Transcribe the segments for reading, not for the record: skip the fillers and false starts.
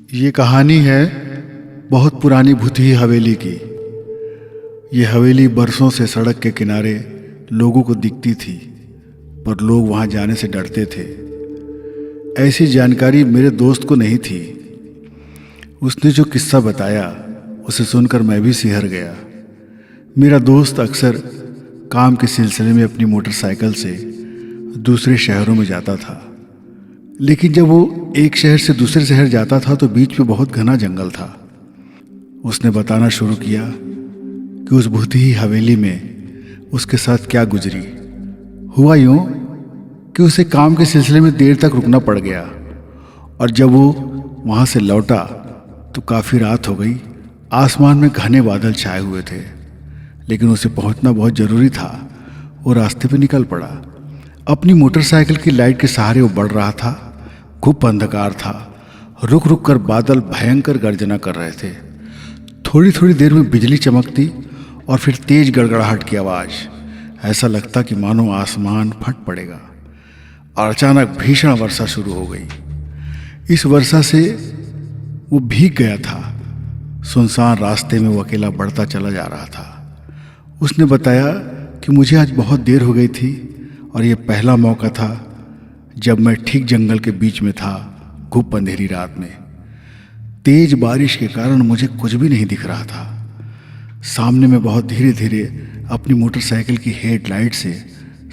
ये कहानी है बहुत पुरानी भूतही हवेली की। ये हवेली बरसों से सड़क के किनारे लोगों को दिखती थी, पर लोग वहाँ जाने से डरते थे। ऐसी जानकारी मेरे दोस्त को नहीं थी। उसने जो किस्सा बताया उसे सुनकर मैं भी सिहर गया। मेरा दोस्त अक्सर काम के सिलसिले में अपनी मोटरसाइकिल से दूसरे शहरों में जाता था, लेकिन जब वो एक शहर से दूसरे शहर जाता था तो बीच में बहुत घना जंगल था। उसने बताना शुरू किया कि उस भूतही हवेली में उसके साथ क्या गुजरी। हुआ यूं कि उसे काम के सिलसिले में देर तक रुकना पड़ गया, और जब वो वहाँ से लौटा तो काफ़ी रात हो गई। आसमान में घने बादल छाए हुए थे, लेकिन उसे पहुँचना बहुत ज़रूरी था। वो रास्ते पे निकल पड़ा। अपनी मोटरसाइकिल की लाइट के सहारे वो बढ़ रहा था। खूब अंधकार था। रुक रुक कर बादल भयंकर गर्जना कर रहे थे। थोड़ी थोड़ी देर में बिजली चमकती और फिर तेज गड़गड़ाहट की आवाज़। ऐसा लगता कि मानो आसमान फट पड़ेगा। और अचानक भीषण वर्षा शुरू हो गई। इस वर्षा से वो भीग गया था। सुनसान रास्ते में वो अकेला बढ़ता चला जा रहा था। उसने बताया कि मुझे आज बहुत देर हो गई थी और ये पहला मौका था जब मैं ठीक जंगल के बीच में था, घुप अंधेरी रात में। तेज बारिश के कारण मुझे कुछ भी नहीं दिख रहा था। सामने में बहुत धीरे धीरे अपनी मोटरसाइकिल की हेडलाइट से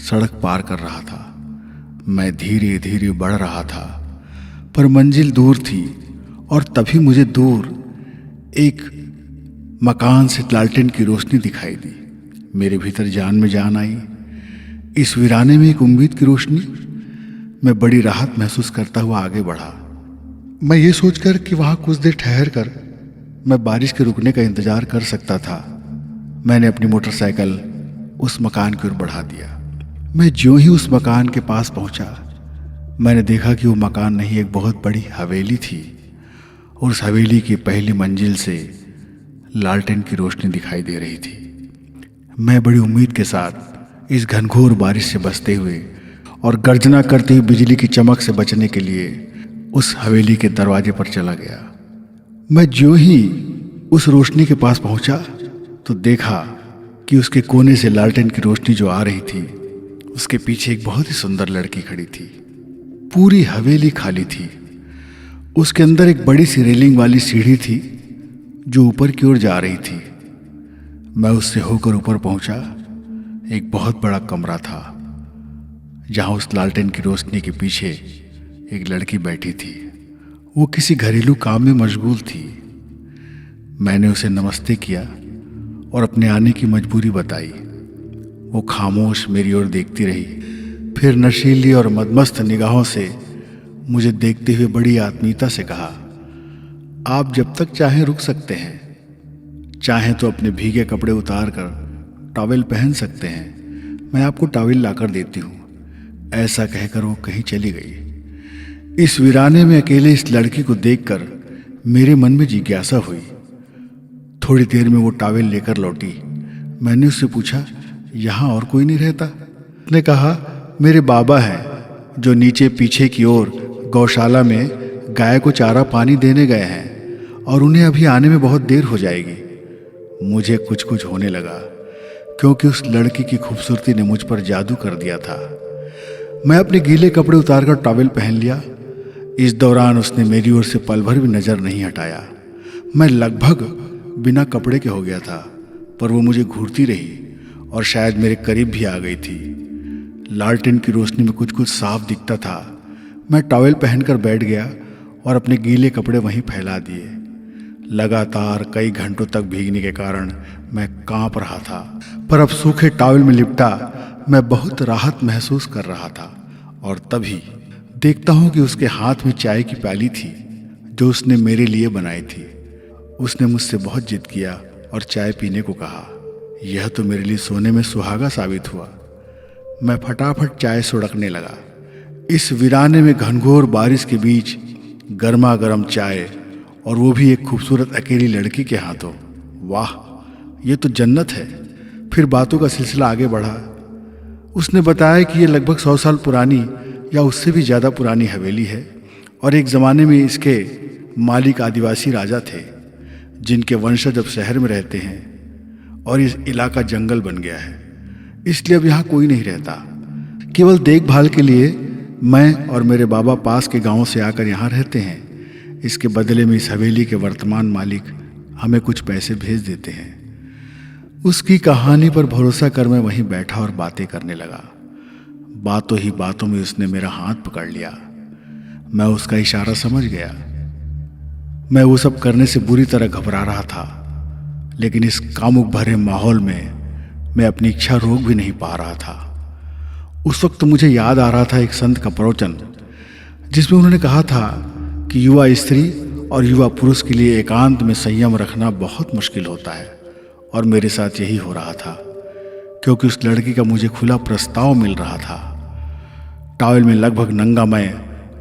सड़क पार कर रहा था। मैं धीरे धीरे बढ़ रहा था, पर मंजिल दूर थी। और तभी मुझे दूर एक मकान से लालटेन की रोशनी दिखाई दी। मेरे भीतर जान में जान आई। इस वीराने में एक उम्मीद की रोशनी। मैं बड़ी राहत महसूस करता हुआ आगे बढ़ा। मैं ये सोचकर कि वहाँ कुछ देर ठहर कर मैं बारिश के रुकने का इंतजार कर सकता था, मैंने अपनी मोटरसाइकिल उस मकान की ओर बढ़ा दिया। मैं ज्यों ही उस मकान के पास पहुंचा, मैंने देखा कि वो मकान नहीं, एक बहुत बड़ी हवेली थी। और उस हवेली की पहली मंजिल से लालटेन की रोशनी दिखाई दे रही थी। मैं बड़ी उम्मीद के साथ इस घनघोर बारिश से बचते हुए और गर्जना करती हुई बिजली की चमक से बचने के लिए उस हवेली के दरवाजे पर चला गया। मैं ज्यों ही उस रोशनी के पास पहुंचा तो देखा कि उसके कोने से लालटेन की रोशनी जो आ रही थी, उसके पीछे एक बहुत ही सुंदर लड़की खड़ी थी। पूरी हवेली खाली थी। उसके अंदर एक बड़ी सी रेलिंग वाली सीढ़ी थी जो ऊपर की ओर जा रही थी। मैं उससे होकर ऊपर पहुंचा। एक बहुत बड़ा कमरा था जहां उस लालटेन की रोशनी के पीछे एक लड़की बैठी थी। वो किसी घरेलू काम में मशगूल थी। मैंने उसे नमस्ते किया और अपने आने की मजबूरी बताई। वो खामोश मेरी ओर देखती रही, फिर नशीली और मदमस्त निगाहों से मुझे देखते हुए बड़ी आत्मीयता से कहा, आप जब तक चाहें रुक सकते हैं। चाहें तो अपने भीगे कपड़े उतार कर टॉवेल पहन सकते हैं। मैं आपको टॉवेल लाकर देती हूँ। ऐसा कहकर वो कहीं चली गई। इस वीराने में अकेले इस लड़की को देखकर मेरे मन में जिज्ञासा हुई। थोड़ी देर में वो टॉवेल लेकर लौटी। मैंने उससे पूछा, यहाँ और कोई नहीं रहता? उसने कहा, मेरे बाबा हैं जो नीचे पीछे की ओर गौशाला में गाय को चारा पानी देने गए हैं और उन्हें अभी आने में बहुत देर हो जाएगी। मुझे कुछ कुछ होने लगा, क्योंकि उस लड़की की खूबसूरती ने मुझ पर जादू कर दिया था। मैं अपने गीले कपड़े उतारकर टॉवेल पहन लिया। इस दौरान उसने मेरी ओर से पल भर भी नजर नहीं हटाया। मैं लगभग बिना कपड़े के हो गया था, पर वो मुझे घूरती रही और शायद मेरे करीब भी आ गई थी। लालटेन की रोशनी में कुछ कुछ साफ दिखता था। मैं टॉवेल पहनकर बैठ गया और अपने गीले कपड़े वहीं फैला दिए। लगातार कई घंटों तक भीगने के कारण मैं कांप रहा था, पर अब सूखे टॉवेल में लिपटा मैं बहुत राहत महसूस कर रहा था। और तभी देखता हूँ कि उसके हाथ में चाय की प्याली थी जो उसने मेरे लिए बनाई थी। उसने मुझसे बहुत जिद किया और चाय पीने को कहा। यह तो मेरे लिए सोने में सुहागा साबित हुआ। मैं फटाफट चाय सुड़कने लगा। इस वीराने में घनघोर बारिश के बीच गर्मा गर्म चाय, और वो भी एक खूबसूरत अकेली लड़की के हाथों। वाह, ये तो जन्नत है। फिर बातों का सिलसिला आगे बढ़ा। उसने बताया कि ये लगभग 100 साल पुरानी या उससे भी ज़्यादा पुरानी हवेली है और एक ज़माने में इसके मालिक आदिवासी राजा थे, जिनके वंशज अब शहर में रहते हैं और इस इलाका जंगल बन गया है, इसलिए अब यहाँ कोई नहीं रहता। केवल देखभाल के लिए मैं और मेरे बाबा पास के गांव से आकर यहाँ रहते हैं। इसके बदले में इस हवेली के वर्तमान मालिक हमें कुछ पैसे भेज देते हैं। उसकी कहानी पर भरोसा कर मैं वहीं बैठा और बातें करने लगा। बातों ही बातों में उसने मेरा हाथ पकड़ लिया। मैं उसका इशारा समझ गया। मैं वो सब करने से बुरी तरह घबरा रहा था, लेकिन इस कामुक भरे माहौल में मैं अपनी इच्छा रोक भी नहीं पा रहा था। उस वक्त तो मुझे याद आ रहा था एक संत का प्रवचन, जिसमें उन्होंने कहा था कि युवा स्त्री और युवा पुरुष के लिए एकांत में संयम रखना बहुत मुश्किल होता है। और मेरे साथ यही हो रहा था, क्योंकि उस लड़की का मुझे खुला प्रस्ताव मिल रहा था। टॉवेल में लगभग नंगा मैं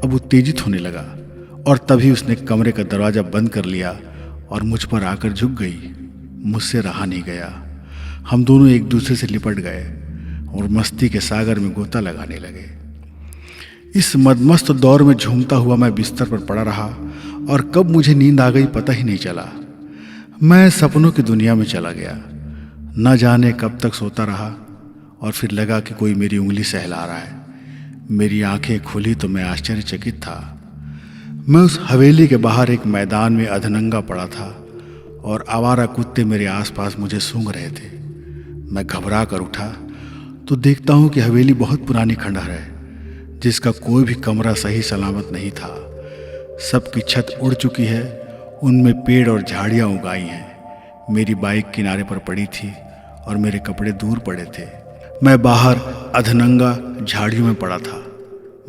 अब उत्तेजित होने लगा, और तभी उसने कमरे का दरवाज़ा बंद कर लिया और मुझ पर आकर झुक गई। मुझसे रहा नहीं गया। हम दोनों एक दूसरे से लिपट गए और मस्ती के सागर में गोता लगाने लगे। इस मदमस्त दौर में झूमता हुआ मैं बिस्तर पर पड़ा रहा, और कब मुझे नींद आ गई पता ही नहीं चला। मैं सपनों की दुनिया में चला गया। न जाने कब तक सोता रहा, और फिर लगा कि कोई मेरी उंगली सहला रहा है। मेरी आंखें खुली तो मैं आश्चर्यचकित था। मैं उस हवेली के बाहर एक मैदान में अधनंगा पड़ा था, और आवारा कुत्ते मेरे आसपास मुझे सूंघ रहे थे। मैं घबरा कर उठा तो देखता हूँ कि हवेली बहुत पुरानी खंडहर है, जिसका कोई भी कमरा सही सलामत नहीं था। सबकी छत उड़ चुकी है, उनमें पेड़ और झाड़ियाँ उगाई हैं। मेरी बाइक किनारे पर पड़ी थी और मेरे कपड़े दूर पड़े थे। मैं बाहर अधनंगा झाड़ियों में पड़ा था।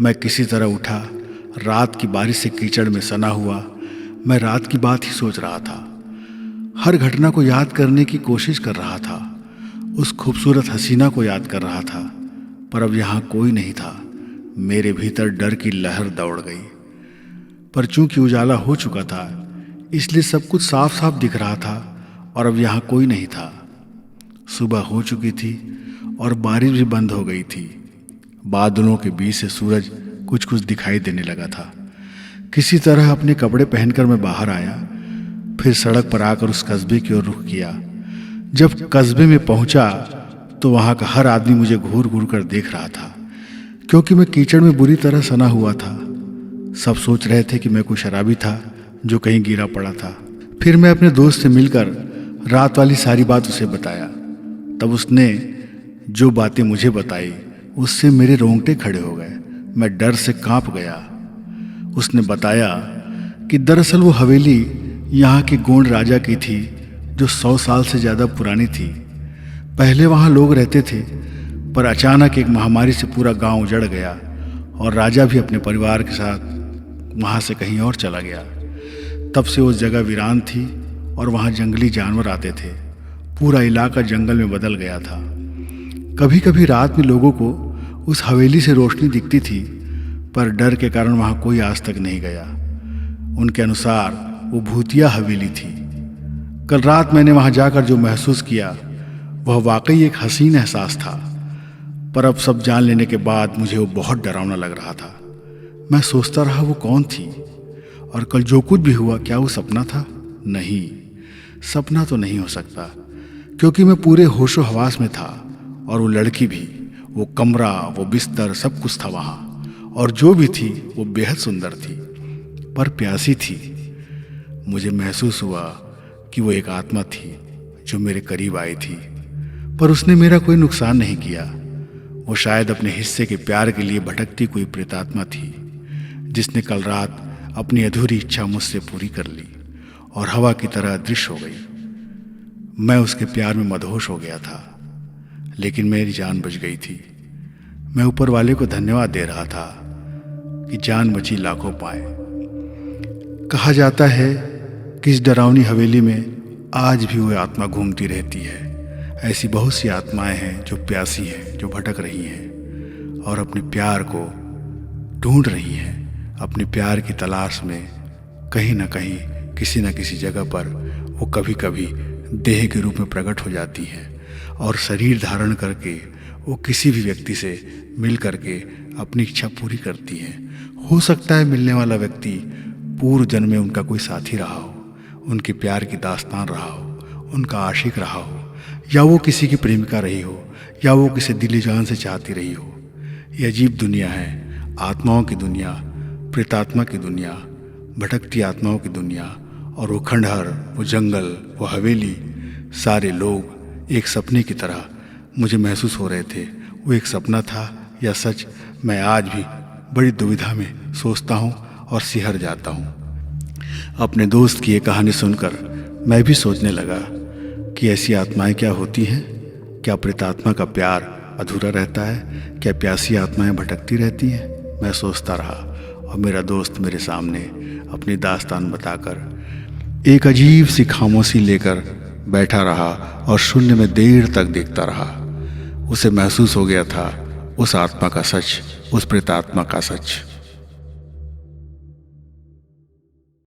मैं किसी तरह उठा। रात की बारिश से कीचड़ में सना हुआ मैं रात की बात ही सोच रहा था। हर घटना को याद करने की कोशिश कर रहा था। उस खूबसूरत हसीना को याद कर रहा था, पर अब यहाँ कोई नहीं था। मेरे भीतर डर की लहर दौड़ गई, पर चूंकि उजाला हो चुका था इसलिए सब कुछ साफ साफ दिख रहा था, और अब यहाँ कोई नहीं था। सुबह हो चुकी थी और बारिश भी बंद हो गई थी। बादलों के बीच से सूरज कुछ कुछ दिखाई देने लगा था। किसी तरह अपने कपड़े पहनकर मैं बाहर आया, फिर सड़क पर आकर उस कस्बे की ओर रुख किया। जब कस्बे में पहुंचा तो वहां का हर आदमी मुझे घूर घूर कर देख रहा था, क्योंकि मैं कीचड़ में बुरी तरह सना हुआ था। सब सोच रहे थे कि मैं कोई शराबी था जो कहीं गिरा पड़ा था। फिर मैं अपने दोस्त से मिलकर रात वाली सारी बात उसे बताया। तब उसने जो बातें मुझे बताई उससे मेरे रोंगटे खड़े हो गए। मैं डर से कांप गया। उसने बताया कि दरअसल वो हवेली यहाँ के गोंड राजा की थी, जो 100 साल से ज़्यादा पुरानी थी। पहले वहाँ लोग रहते थे, पर अचानक एक महामारी से पूरा गांव उजड़ गया और राजा भी अपने परिवार के साथ वहाँ से कहीं और चला गया। तब से वो जगह वीरान थी और वहाँ जंगली जानवर आते थे। पूरा इलाका जंगल में बदल गया था। कभी कभी रात में लोगों को उस हवेली से रोशनी दिखती थी, पर डर के कारण वहाँ कोई आज तक नहीं गया। उनके अनुसार वो भूतिया हवेली थी। कल रात मैंने वहाँ जाकर जो महसूस किया वह वाकई एक हसीन एहसास था, पर अब सब जान लेने के बाद मुझे वो बहुत डरावना लग रहा था। मैं सोचता रहा वो कौन थी, और कल जो कुछ भी हुआ क्या वो सपना था? नहीं, सपना तो नहीं हो सकता, क्योंकि मैं पूरे होशो हवास में था। और वो लड़की भी, वो कमरा, वो बिस्तर, सब कुछ था वहाँ। और जो भी थी वो बेहद सुंदर थी, पर प्यासी थी। मुझे महसूस हुआ कि वो एक आत्मा थी जो मेरे करीब आई थी, पर उसने मेरा कोई नुकसान नहीं किया। वो शायद अपने हिस्से के प्यार के लिए भटकती कोई प्रेतात्मा थी, जिसने कल रात अपनी अधूरी इच्छा मुझसे पूरी कर ली और हवा की तरह अदृश्य हो गई। मैं उसके प्यार में मदहोश हो गया था, लेकिन मेरी जान बच गई थी। मैं ऊपर वाले को धन्यवाद दे रहा था कि जान बची लाखों पाए। कहा जाता है कि इस डरावनी हवेली में आज भी वो आत्मा घूमती रहती है। ऐसी बहुत सी आत्माएं हैं जो प्यासी हैं, जो भटक रही हैं और अपने प्यार को ढूंढ रही हैं। अपने प्यार की तलाश में कहीं ना कहीं, किसी न किसी जगह पर वो कभी कभी देह के रूप में प्रकट हो जाती हैं और शरीर धारण करके वो किसी भी व्यक्ति से मिल करके अपनी इच्छा पूरी करती हैं। हो सकता है मिलने वाला व्यक्ति पूर्व जन्म में उनका कोई साथी रहा हो, उनके प्यार की दास्तान रहा हो, उनका आशिक रहा हो, या वो किसी की प्रेमिका रही हो, या वो किसी दिली जान से चाहती रही हो। ये अजीब दुनिया है, आत्माओं की दुनिया, प्रेतात्मा की दुनिया, भटकती आत्माओं की दुनिया। और वो खंडहर, वो जंगल, वो हवेली, सारे लोग एक सपने की तरह मुझे महसूस हो रहे थे। वो एक सपना था या सच, मैं आज भी बड़ी दुविधा में सोचता हूँ और सिहर जाता हूँ। अपने दोस्त की ये कहानी सुनकर मैं भी सोचने लगा कि ऐसी आत्माएं क्या होती हैं? क्या प्रेतात्मा का प्यार अधूरा रहता है? क्या प्यासी आत्माएं भटकती रहती हैं? मैं सोचता रहा और मेरा दोस्त मेरे सामने अपनी दास्तान बताकर एक अजीब सी खामोशी लेकर बैठा रहा और शून्य में देर तक देखता रहा। उसे महसूस हो गया था उस आत्मा का सच, उस प्रेतात्मा का सच।